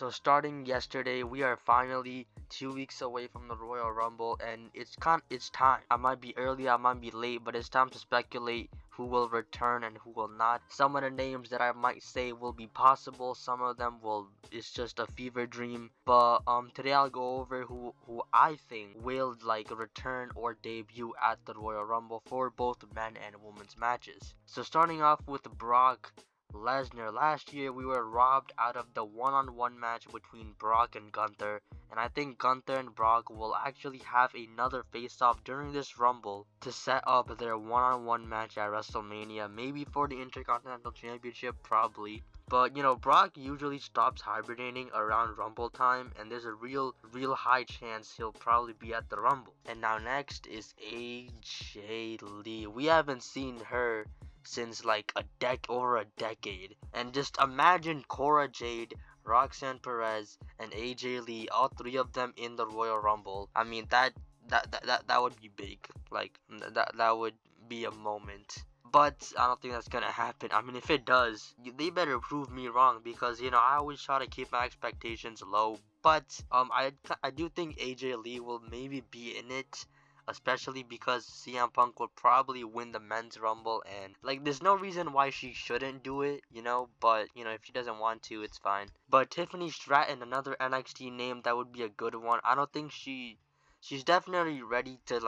So starting yesterday, we are finally 2 weeks away from the Royal Rumble, and it's time. I might be early, I might be late, but it's time to speculate who will return and who will not. Some of the names that I might say will be possible. Some of them will. It's just a fever dream. But today I'll go over who I think will return or debut at the Royal Rumble for both men and women's matches. So starting off with Brock Lesnar. Last year, we were robbed out of the one-on-one match between Brock and Gunther, and I think Gunther and Brock will actually have another face-off during this Rumble to set up their one-on-one match at WrestleMania, maybe for the Intercontinental Championship, probably. But, Brock usually stops hibernating around Rumble time, and there's a real high chance he'll probably be at the Rumble. And now next is AJ Lee. We haven't seen her since over a decade. And just imagine Cora Jade, Roxanne Perez, and AJ Lee, all three of them in the Royal Rumble. I mean that would be big. That would be a moment. But I don't think that's gonna happen. I mean, if it does, they better prove me wrong, because I always try to keep my expectations low. But I do think AJ Lee will maybe be in it, especially because CM Punk will probably win the men's rumble, and there's no reason why she shouldn't do it, but if she doesn't want to, it's fine. But Tiffany Stratton, another NXT name that would be a good one. I don't think she's definitely ready to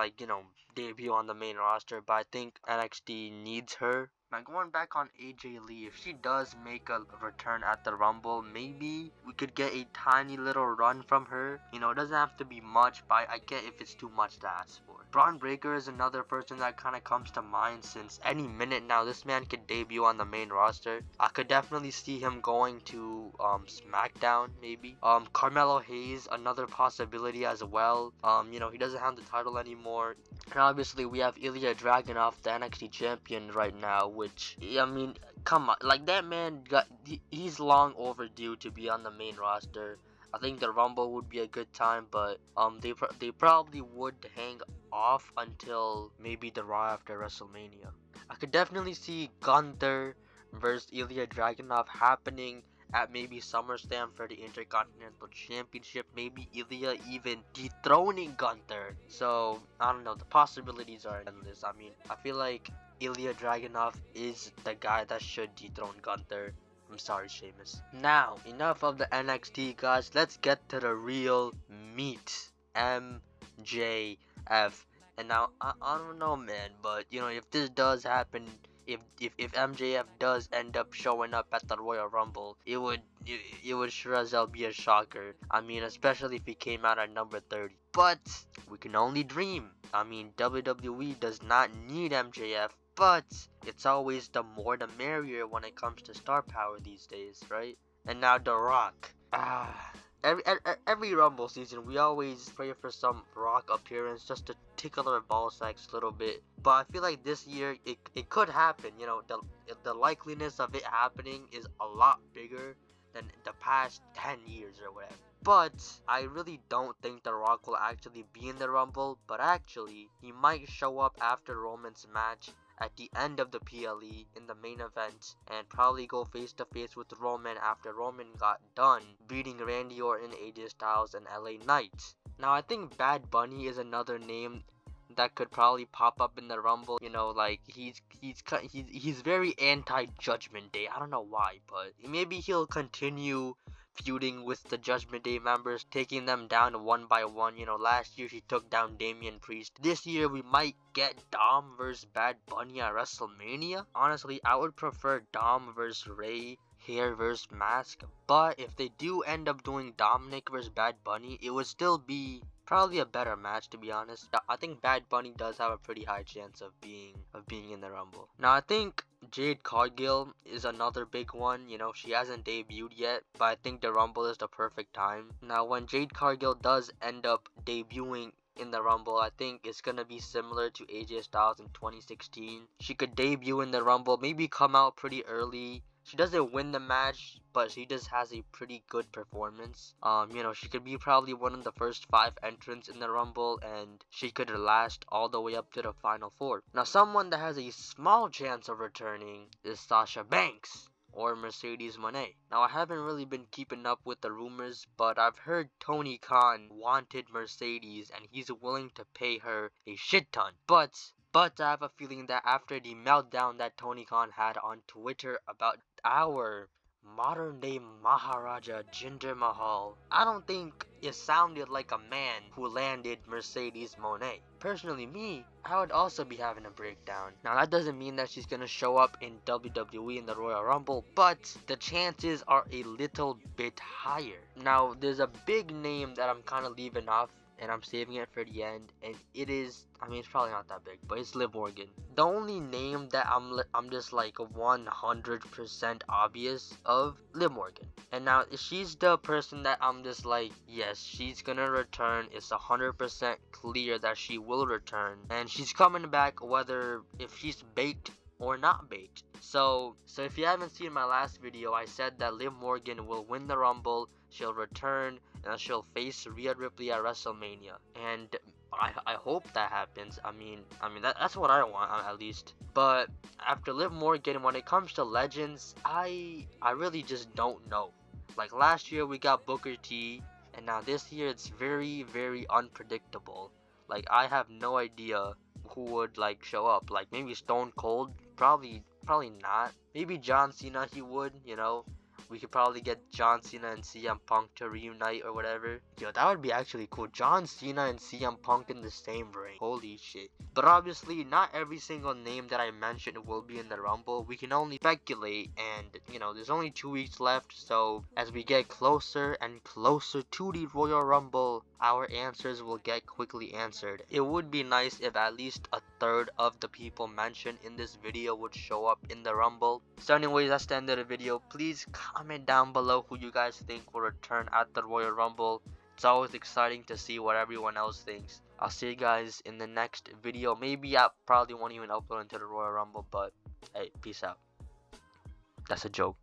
debut on the main roster, but I think NXT needs her. Now going back on AJ Lee, if she does make a return at the Rumble, maybe we could get a tiny little run from her. It doesn't have to be much, but I get if it's too much to ask for. Braun Breaker is another person that kind of comes to mind, since any minute now this man could debut on the main roster. I could definitely see him going to SmackDown, maybe. Carmelo Hayes, another possibility as well. He doesn't have the title anymore. And obviously we have Ilya Dragunov, the NXT champion right now, which, I mean, come on, that man he's long overdue to be on the main roster. I think the Rumble would be a good time, but they probably would hang off until maybe the Raw after WrestleMania. I could definitely see Gunther versus Ilya Dragunov happening at maybe SummerSlam for the Intercontinental Championship. Maybe Ilya even dethroning Gunther. So, I don't know, the possibilities are endless. I mean, I feel like Ilya Dragunov is the guy that should dethrone Gunther. I'm sorry, Sheamus. Now, enough of the NXT, guys. Let's get to the real meat. MJF. And now, I don't know, man, but, if this does happen, if MJF does end up showing up at the Royal Rumble, it would sure as hell be a shocker. I mean, especially if he came out at number 30. But we can only dream. I mean, WWE does not need MJF, but it's always the more the merrier when it comes to star power these days, right? And now The Rock. Every Rumble season, we always pray for some Rock appearance just to tickle our ball sacks a little bit. But I feel like this year, it could happen. The likeliness of it happening is a lot bigger than the past 10 years or whatever. But I really don't think The Rock will actually be in the Rumble. But actually, he might show up after Roman's match at the end of the PLE in the main event, and probably go face to face with Roman after Roman got done beating Randy Orton, AJ Styles, and LA Knight. Now I think Bad Bunny is another name that could probably pop up in the Rumble. He's very anti-Judgment Day. I don't know why, but maybe he'll continue feuding with the Judgment Day members, taking them down one by one. Last year he took down Damian Priest. This year we might get Dom versus Bad Bunny at WrestleMania. Honestly, I would prefer Dom versus Ray, hair versus mask. But if they do end up doing Dominic versus Bad Bunny, it would still be probably a better match, to be honest. I think Bad Bunny does have a pretty high chance of being in the Rumble. Now I think Jade Cargill is another big one. She hasn't debuted yet, but I think the Rumble is the perfect time. Now when Jade Cargill does end up debuting in the Rumble, I think it's gonna be similar to AJ Styles in 2016. She could debut in the Rumble, maybe come out pretty early. She doesn't win the match, but she just has a pretty good performance. She could be probably one of the first 5 entrants in the Rumble, and she could last all the way up to the final 4. Now, someone that has a small chance of returning is Sasha Banks. or Mercedes Moné. Now, I haven't really been keeping up with the rumors, but I've heard Tony Khan wanted Mercedes and he's willing to pay her a shit ton. But I have a feeling that after the meltdown that Tony Khan had on Twitter about our modern day Maharaja Jinder Mahal, I don't think it sounded like a man who landed Mercedes Moné. Personally, me, I would also be having a breakdown. Now, that doesn't mean that she's gonna show up in WWE in the Royal Rumble, but the chances are a little bit higher. Now, there's a big name that I'm kind of leaving off, and I'm saving it for the end, and it is, I mean, it's probably not that big, but it's Liv Morgan. The only name that I'm just like 100% obvious of, Liv Morgan. And now she's the person that I'm just like, yes, she's gonna return. It's 100% clear that she will return, and she's coming back whether if she's baked or not baked. So if you haven't seen my last video, I said that Liv Morgan will win the Rumble, she'll return, and she'll face Rhea Ripley at WrestleMania. And I hope that happens. I mean that's what I want, at least. But after Liv Morgan, when it comes to legends, I really just don't know. Like last year we got Booker T, and now this year it's very, very unpredictable. Like I have no idea who would like show up. Like maybe Stone Cold, probably not. Maybe John Cena, he would, you know. We could probably get John Cena and CM Punk to reunite or whatever. Yo, that would be actually cool. John Cena and CM Punk in the same ring. Holy shit. But obviously, not every single name that I mentioned will be in the Rumble. We can only speculate, and, you know, there's only 2 weeks left, so as we get closer and closer to the Royal Rumble, our answers will get quickly answered. It would be nice if at least a third of the people mentioned in this video would show up in the Rumble. So anyways, that's the end of the video. Please comment down below who you guys think will return at the Royal Rumble. It's always exciting to see what everyone else thinks. I'll see you guys in the next video. Maybe I probably won't even upload into the Royal Rumble, but hey, peace out. That's a joke.